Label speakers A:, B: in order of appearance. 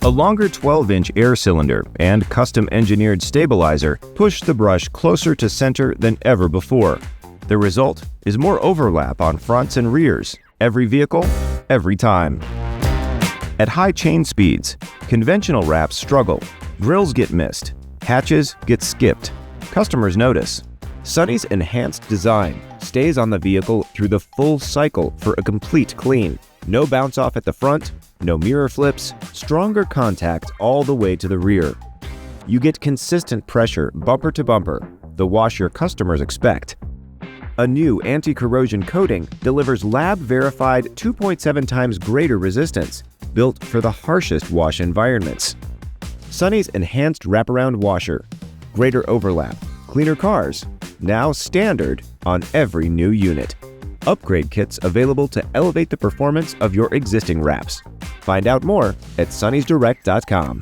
A: A longer 12-inch air cylinder and custom-engineered stabilizer push the brush closer to center than ever before. The result is more overlap on fronts and rears, every vehicle, every time. At high chain speeds, conventional wraps struggle, grills get missed, hatches get skipped. Customers notice. Sonny's enhanced design stays on the vehicle through the full cycle for a complete clean. No bounce off at the front, no mirror flips, stronger contact all the way to the rear. You get consistent pressure bumper to bumper, the wash your customers expect. A new anti-corrosion coating delivers lab-verified 2.7 times greater resistance, built for the harshest wash environments. Sonny's enhanced wraparound washer, greater overlap, cleaner cars, now standard on every new unit. Upgrade kits available to elevate the performance of your existing wraps. Find out more at sonnysdirect.com.